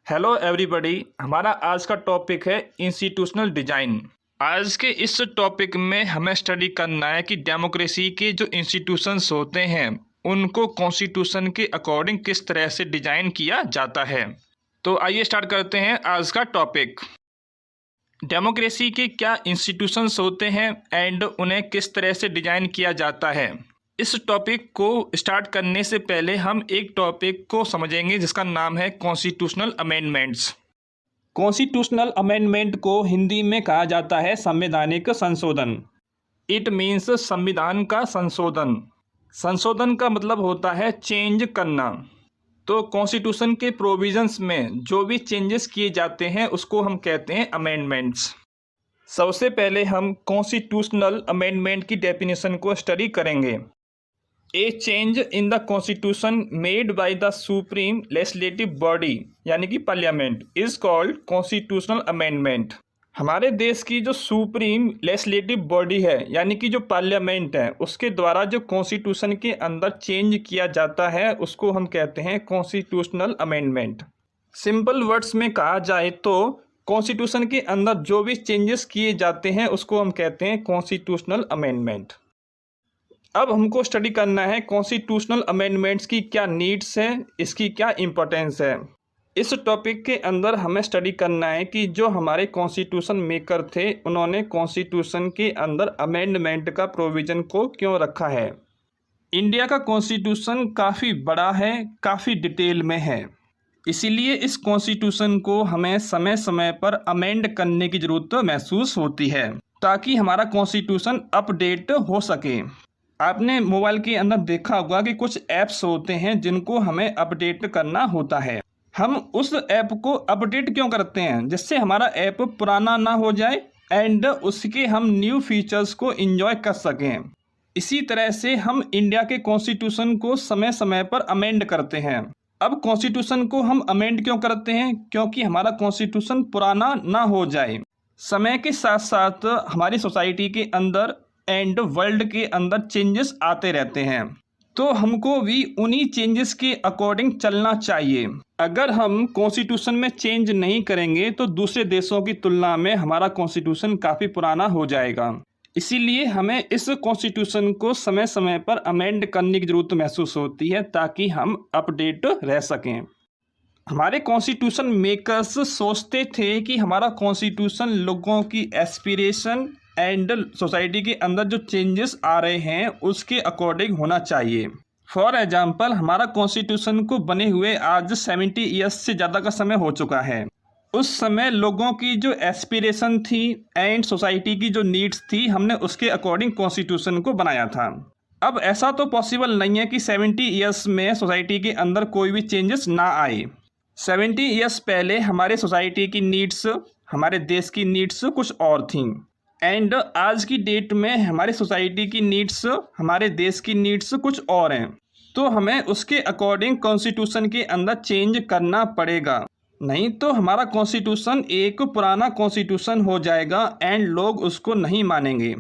Hello everybody. हमारा आज का टॉपिक है इंस्टीट्यूशनल डिजाइन। आज के इस टॉपिक में हमें स्टडी करना है कि डेमोक्रेसी के जो इंस्टीट्यूशंस होते हैं उनको कॉन्स्टिट्यूशन के अकॉर्डिंग किस तरह से डिजाइन किया जाता है। तो आइए स्टार्ट करते हैं आज का टॉपिक। डेमोक्रेसी के क्या इंस्टीट्यूशंस होते हैं एंड उन्हें किस तरह से डिजाइन किया जाता है। इस टॉपिक को स्टार्ट करने से पहले हम एक टॉपिक को समझेंगे जिसका नाम है कॉन्स्टिट्यूशनल अमेंडमेंट्स। कॉन्स्टिट्यूशनल अमेंडमेंट को हिंदी में कहा जाता है संवैधानिक संशोधन। इट मीन्स संविधान का संशोधन। संशोधन का मतलब होता है चेंज करना। तो कॉन्स्टिट्यूशन के प्रोविजंस में जो भी चेंजेस किए जाते हैं उसको हम कहते हैं अमेंडमेंट्स। सबसे पहले हम कॉन्स्टिट्यूशनल अमेंडमेंट की डेफिनेशन को स्टडी करेंगे। ए change in the constitution made by the supreme legislative body यानी कि parliament is called constitutional amendment. हमारे देश की जो सुप्रीम लेजिस्लेटिव बॉडी है यानी कि जो पार्लियामेंट है उसके द्वारा जो कॉन्स्टिट्यूशन के अंदर चेंज किया जाता है उसको हम कहते हैं कॉन्स्टिट्यूशनल अमेंडमेंट। सिंपल वर्ड्स में कहा जाए तो कॉन्स्टिट्यूशन के अंदर जो भी चेंजेस किए जाते हैं उसको हम कहते हैं कॉन्स्टिट्यूशनल अमेंडमेंट। अब हमको स्टडी करना है कॉन्स्टिट्यूशनल अमेंडमेंट्स की क्या नीड्स है, इसकी क्या इम्पोर्टेंस है। इस टॉपिक के अंदर हमें स्टडी करना है कि जो हमारे कॉन्स्टिट्यूशन मेकर थे उन्होंने कॉन्स्टिट्यूशन के अंदर अमेंडमेंट का प्रोविज़न को क्यों रखा है। इंडिया का कॉन्स्टिट्यूशन काफ़ी बड़ा है, काफ़ी डिटेल में है, इसीलिए इस कॉन्स्टिट्यूशन को हमें समय समय पर अमेंड करने की ज़रूरत महसूस होती है ताकि हमारा कॉन्स्टिट्यूशन अपडेट हो सके। आपने मोबाइल के अंदर देखा होगा कि कुछ ऐप्स होते हैं जिनको हमें अपडेट करना होता है। हम उस ऐप को अपडेट क्यों करते हैं? जिससे हमारा ऐप पुराना ना हो जाए एंड उसके हम न्यू फीचर्स को एंजॉय कर सकें। इसी तरह से हम इंडिया के कॉन्स्टिट्यूशन को समय समय पर अमेंड करते हैं। अब कॉन्स्टिट्यूशन को हम अमेंड क्यों करते हैं? क्योंकि हमारा कॉन्स्टिट्यूशन पुराना ना हो जाए। समय के साथ साथ हमारी सोसाइटी के अंदर एंड वर्ल्ड के अंदर चेंजेस आते रहते हैं, तो हमको भी उन्हीं चेंजेस के अकॉर्डिंग चलना चाहिए। अगर हम कॉन्स्टिट्यूशन में चेंज नहीं करेंगे तो दूसरे देशों की तुलना में हमारा कॉन्स्टिट्यूशन काफ़ी पुराना हो जाएगा। इसीलिए हमें इस कॉन्स्टिट्यूशन को समय समय पर अमेंड करने की ज़रूरत महसूस होती है ताकि हम अपडेट रह सकें। हमारे कॉन्स्टिट्यूशन मेकर्स सोचते थे कि हमारा कॉन्स्टिट्यूशन लोगों की एस्पिरेशन एंड सोसाइटी के अंदर जो चेंजेस आ रहे हैं उसके अकॉर्डिंग होना चाहिए। फॉर एग्जांपल हमारा कॉन्स्टिट्यूशन को बने हुए आज 70 ईयर्स से ज़्यादा का समय हो चुका है। उस समय लोगों की जो एस्पिरेशन थी एंड सोसाइटी की जो नीड्स थी हमने उसके अकॉर्डिंग कॉन्स्टिट्यूशन को बनाया था। अब ऐसा तो पॉसिबल नहीं है कि 70 ईयर्स में सोसाइटी के अंदर कोई भी चेंजेस ना आए। 70 ईयर्स पहले हमारे सोसाइटी की नीड्स, हमारे देश की नीड्स कुछ और थीं एंड आज की डेट में हमारी सोसाइटी की नीड्स, हमारे देश की नीड्स कुछ और हैं। तो हमें उसके अकॉर्डिंग कॉन्स्टिट्यूशन के अंदर चेंज करना पड़ेगा, नहीं तो हमारा कॉन्स्टिट्यूशन एक पुराना कॉन्स्टिट्यूशन हो जाएगा एंड लोग उसको नहीं मानेंगे।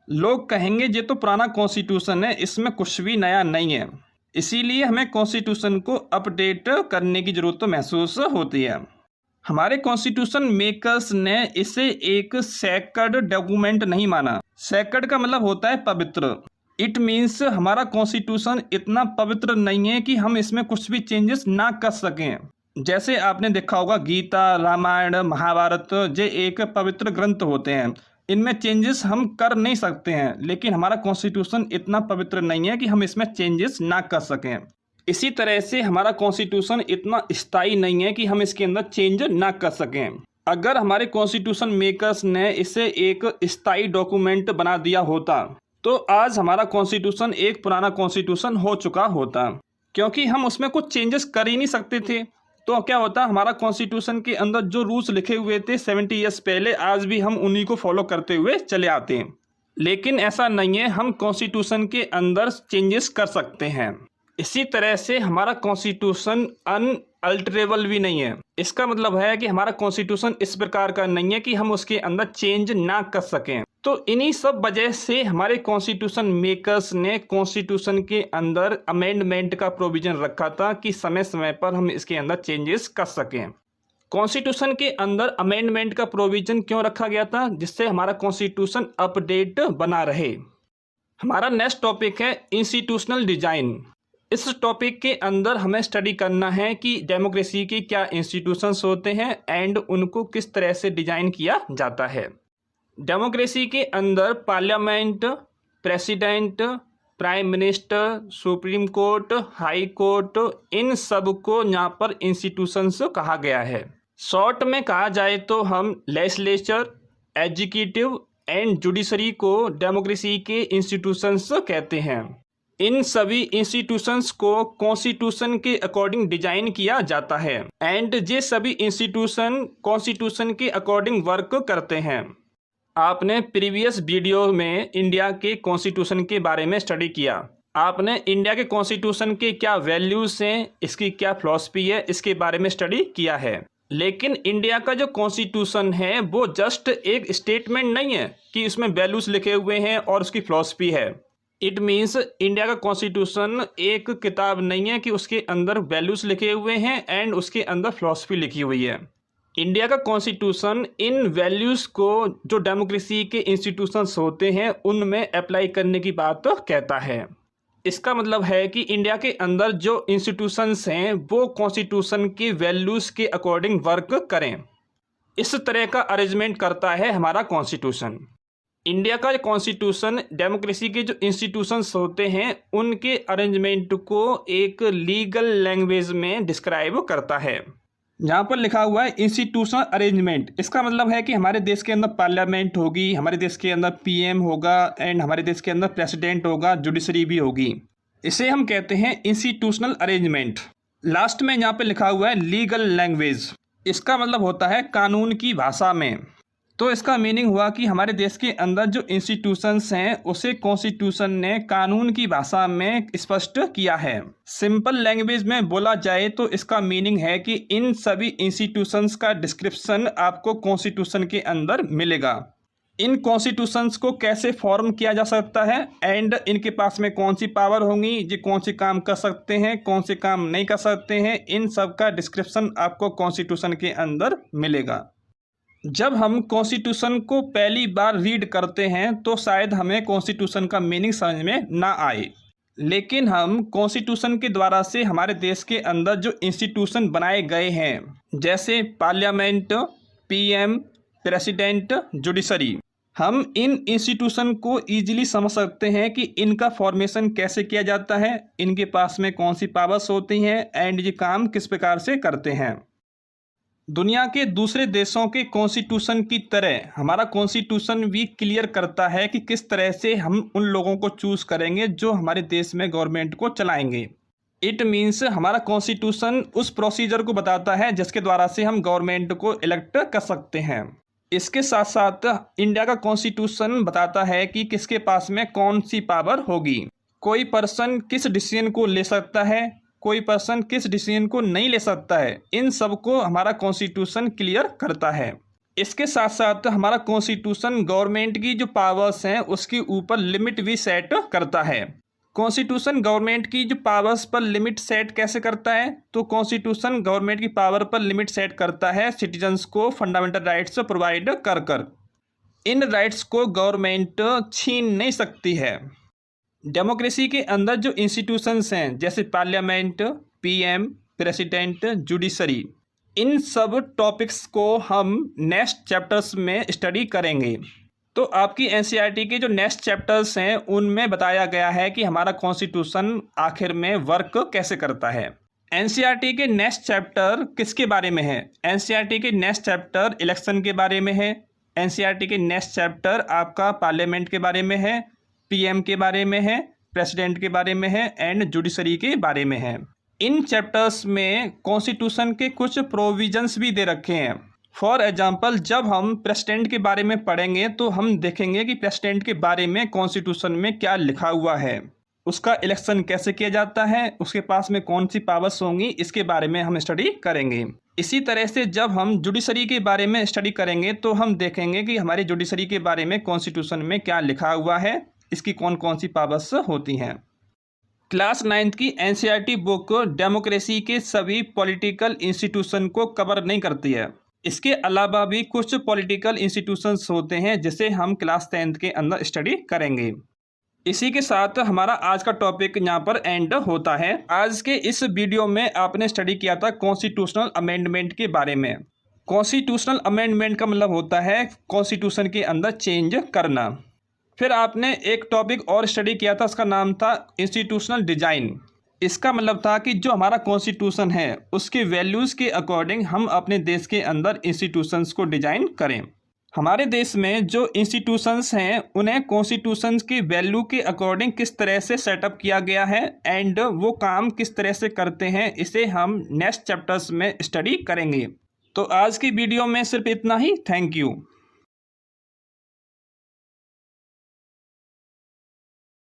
लोग कहेंगे ये तो पुराना कॉन्स्टिट्यूशन है, इसमें कुछ भी नया नहीं है। इसीलिए हमें कॉन्स्टिट्यूशन को अपडेट करने की ज़रूरत महसूस होती है। हमारे कॉन्स्टिट्यूशन मेकर्स ने इसे एक सैक्रेड डॉक्यूमेंट नहीं माना। सैक्रेड का मतलब होता है पवित्र। इट मीन्स हमारा कॉन्स्टिट्यूशन इतना पवित्र नहीं है कि हम इसमें कुछ भी चेंजेस ना कर सकें। जैसे आपने देखा होगा गीता, रामायण, महाभारत ये एक पवित्र ग्रंथ होते हैं, इनमें चेंजेस हम कर नहीं सकते हैं, लेकिन हमारा कॉन्स्टिट्यूशन इतना पवित्र नहीं है कि हम इसमें चेंजेस ना कर सकें। इसी तरह से हमारा कॉन्स्टिट्यूशन इतना स्थायी नहीं है कि हम इसके अंदर चेंज ना कर सकें। अगर हमारे कॉन्स्टिट्यूशन मेकर्स ने इसे एक स्थायी डॉक्यूमेंट बना दिया होता तो आज हमारा कॉन्स्टिट्यूशन एक पुराना कॉन्स्टिट्यूशन हो चुका होता, क्योंकि हम उसमें कुछ चेंजेस कर ही नहीं सकते थे। तो क्या होता, हमारा कॉन्स्टिट्यूशन के अंदर जो रूल्स लिखे हुए थे 70 ईयर्स पहले, आज भी हम उन्हीं को फॉलो करते हुए चले आते हैं। लेकिन ऐसा नहीं है, हम कॉन्स्टिट्यूशन के अंदर चेंजेस कर सकते हैं। इसी तरह से हमारा कॉन्स्टिट्यूशन अनअल्टरेबल भी नहीं है। इसका मतलब है कि हमारा कॉन्स्टिट्यूशन इस प्रकार का नहीं है कि हम उसके अंदर चेंज ना कर सकें। तो इन्हीं सब वजह से हमारे कॉन्स्टिट्यूशन मेकर्स ने कॉन्स्टिट्यूशन के अंदर अमेंडमेंट का प्रोविज़न रखा था कि समय समय पर हम इसके अंदर चेंजेस कर सकें। कॉन्स्टिट्यूशन के अंदर अमेंडमेंट का प्रोविजन क्यों रखा गया था? जिससे हमारा कॉन्स्टिट्यूशन अपडेट बना रहे। हमारा नेक्स्ट टॉपिक है इंस्टीट्यूशनल डिजाइन। इस टॉपिक के अंदर हमें स्टडी करना है कि डेमोक्रेसी के क्या इंस्टीट्यूशंस होते हैं एंड उनको किस तरह से डिजाइन किया जाता है। डेमोक्रेसी के अंदर parliament, president, prime minister, supreme court, high court, इन सब को यहाँ पर इंस्टीट्यूशंस कहा गया है। शॉर्ट में कहा जाए तो हम लेजिस्लेचर, एग्जीक्यूटिव एंड जुडिशरी को डेमोक्रेसी के इंस्टीट्यूशंस कहते हैं। इन सभी इंस्टीट्यूशंस को कॉन्स्टिट्यूशन के अकॉर्डिंग डिजाइन किया जाता है एंड ये सभी इंस्टीट्यूशन कॉन्स्टिट्यूशन के अकॉर्डिंग वर्क करते हैं। आपने प्रीवियस वीडियो में इंडिया के कॉन्स्टिट्यूशन के बारे में स्टडी किया। आपने इंडिया के कॉन्स्टिट्यूशन के क्या वैल्यूज़ हैं, इसकी क्या फिलॉसफी है, इसके बारे में स्टडी किया है। लेकिन इंडिया का जो कॉन्स्टिट्यूशन है वो जस्ट एक स्टेटमेंट नहीं है कि इसमें वैल्यूज़ लिखे हुए हैं और उसकी फिलॉसफी है। इट मीन्स इंडिया का कॉन्स्टिट्यूशन एक किताब नहीं है कि उसके अंदर वैल्यूज़ लिखे हुए हैं एंड उसके अंदर फिलॉसफी लिखी हुई है। इंडिया का कॉन्स्टिट्यूशन इन वैल्यूज़ को जो डेमोक्रेसी के इंस्टीट्यूशंस होते हैं उनमें अप्लाई करने की बात कहता है। इसका मतलब है कि इंडिया के अंदर जो इंस्टीट्यूशंस हैं वो कॉन्स्टिट्यूशन के वैल्यूज़ के अकॉर्डिंग वर्क करें। इस तरह का अरेंजमेंट करता है हमारा कॉन्स्टिट्यूशन। इंडिया का कॉन्स्टिट्यूशन डेमोक्रेसी के जो इंस्टीट्यूशंस होते हैं उनके अरेंजमेंट को एक लीगल लैंग्वेज में डिस्क्राइब करता है। यहाँ पर लिखा हुआ है इंस्टीट्यूशनल अरेंजमेंट। इसका मतलब है कि हमारे देश के अंदर पार्लियामेंट होगी, हमारे देश के अंदर पीएम होगा एंड हमारे देश के अंदर प्रेसिडेंट होगा, जुडिशरी भी होगी। इसे हम कहते हैं इंस्टीट्यूशनल अरेंजमेंट। लास्ट में यहाँ पे लिखा हुआ है लीगल लैंग्वेज। इसका मतलब होता है कानून की भाषा में। तो इसका मीनिंग हुआ कि हमारे देश के अंदर जो इंस्टीट्यूशंस हैं उसे कॉन्स्टिट्यूशन ने कानून की भाषा में स्पष्ट किया है। सिंपल लैंग्वेज में बोला जाए तो इसका मीनिंग है कि इन सभी इंस्टीट्यूशंस का डिस्क्रिप्शन आपको कॉन्स्टिट्यूशन के अंदर मिलेगा। इन कॉन्स्टिट्यूशंस को कैसे फॉर्म किया जा सकता है एंड इनके पास में कौन सी पावर होंगी, ये कौन से काम कर सकते हैं, कौन से काम नहीं कर सकते हैं, इन सब का डिस्क्रिप्शन आपको कॉन्स्टिट्यूशन के अंदर मिलेगा। जब हम कॉन्स्टिट्यूशन को पहली बार रीड करते हैं तो शायद हमें कॉन्स्टिट्यूशन का मीनिंग समझ में ना आए, लेकिन हम कॉन्स्टिट्यूशन के द्वारा से हमारे देश के अंदर जो इंस्टीट्यूशन बनाए गए हैं जैसे पार्लियामेंट, पीएम, प्रेसिडेंट, जुडिशरी, हम इन इंस्टीट्यूशन को ईजिली समझ सकते हैं कि इनका फॉर्मेशन कैसे किया जाता है, इनके पास में कौन सी पावर्स होती हैं एंड ये काम किस प्रकार से करते हैं। दुनिया के दूसरे देशों के कॉन्स्टिट्यूशन की तरह हमारा कॉन्स्टिट्यूशन भी क्लियर करता है कि किस तरह से हम उन लोगों को चूज़ करेंगे जो हमारे देश में गवर्नमेंट को चलाएंगे। इट मीन्स हमारा कॉन्स्टिट्यूशन उस प्रोसीजर को बताता है जिसके द्वारा से हम गवर्नमेंट को इलेक्ट कर सकते हैं। इसके साथ साथ इंडिया का कॉन्स्टिट्यूशन बताता है कि किसके पास में कौन सी पावर होगी, कोई पर्सन किस डिसीजन को ले सकता है, कोई पर्सन किस डिसीजन को नहीं ले सकता है। इन सब को हमारा कॉन्स्टिट्यूशन क्लियर करता है। इसके साथ साथ हमारा कॉन्स्टिट्यूशन गवर्नमेंट की जो पावर्स हैं उसके ऊपर लिमिट भी सेट करता है। कॉन्स्टिट्यूशन गवर्नमेंट की जो पावर्स पर लिमिट सेट कैसे करता है, तो कॉन्स्टिट्यूशन गवर्नमेंट की पावर पर लिमिट सेट करता है सिटीजन्स को फंडामेंटल राइट्स प्रोवाइड कर कर। इन राइट्स को गवर्नमेंट छीन नहीं सकती है। डेमोक्रेसी के अंदर जो इंस्टीट्यूशंस हैं जैसे पार्लियामेंट, पीएम, प्रेसिडेंट, जुडिशरी, इन सब टॉपिक्स को हम नेक्स्ट चैप्टर्स में स्टडी करेंगे। तो आपकी एनसीईआरटी के जो नेक्स्ट चैप्टर्स हैं उनमें बताया गया है कि हमारा कॉन्स्टिट्यूशन आखिर में वर्क कैसे करता है। एनसीईआरटी के नेक्स्ट चैप्टर किसके बारे में है? एनसीईआरटी के नेक्स्ट चैप्टर इलेक्शन के बारे में है। एनसीईआरटी के नेक्स्ट चैप्टर आपका पार्लियामेंट के बारे में है, पीएम के बारे में है, प्रेसिडेंट के बारे में है एंड जुडिशरी के बारे में है। इन चैप्टर्स में कॉन्स्टिट्यूशन के कुछ प्रोविजंस भी दे रखे हैं। फॉर एग्जांपल जब हम प्रेसिडेंट के बारे में पढ़ेंगे तो हम देखेंगे कि प्रेसिडेंट के बारे में कॉन्स्टिट्यूशन में क्या लिखा हुआ है, उसका इलेक्शन कैसे किया जाता है, उसके पास में कौन सी पावर्स होंगी, इसके बारे में हम स्टडी करेंगे। इसी तरह से जब हम जुडिशरी के बारे में स्टडी करेंगे तो हम देखेंगे कि हमारी जुडिशरी के बारे में कॉन्स्टिट्यूशन में क्या लिखा हुआ है, इसकी कौन कौन सी पावर्स होती हैं। क्लास 9th की एनसीईआरटी बुक डेमोक्रेसी के सभी पॉलिटिकल इंस्टीट्यूशन को कवर नहीं करती है। इसके अलावा भी कुछ पॉलिटिकल इंस्टीट्यूशंस होते हैं जिसे हम क्लास 10th के अंदर स्टडी करेंगे। इसी के साथ हमारा आज का टॉपिक यहाँ पर एंड होता है। आज के इस वीडियो में आपने स्टडी किया था कॉन्स्टिट्यूशनल अमेंडमेंट के बारे में। कॉन्स्टिट्यूशनल अमेंडमेंट का मतलब होता है कॉन्स्टिट्यूशन के अंदर चेंज करना। फिर आपने एक टॉपिक और स्टडी किया था, उसका नाम था इंस्टीट्यूशनल डिजाइन। इसका मतलब था कि जो हमारा कॉन्स्टिट्यूशन है उसके वैल्यूज़ के अकॉर्डिंग हम अपने देश के अंदर इंस्टीट्यूशंस को डिजाइन करें। हमारे देश में जो इंस्टीट्यूशंस हैं उन्हें कॉन्स्टिट्यूशंस की वैल्यू के अकॉर्डिंग किस तरह से सेटअप किया गया है एंड वो काम किस तरह से करते हैं, इसे हम नेक्स्ट चैप्टर्स में स्टडी करेंगे। तो आज की वीडियो में सिर्फ इतना ही। Thank you.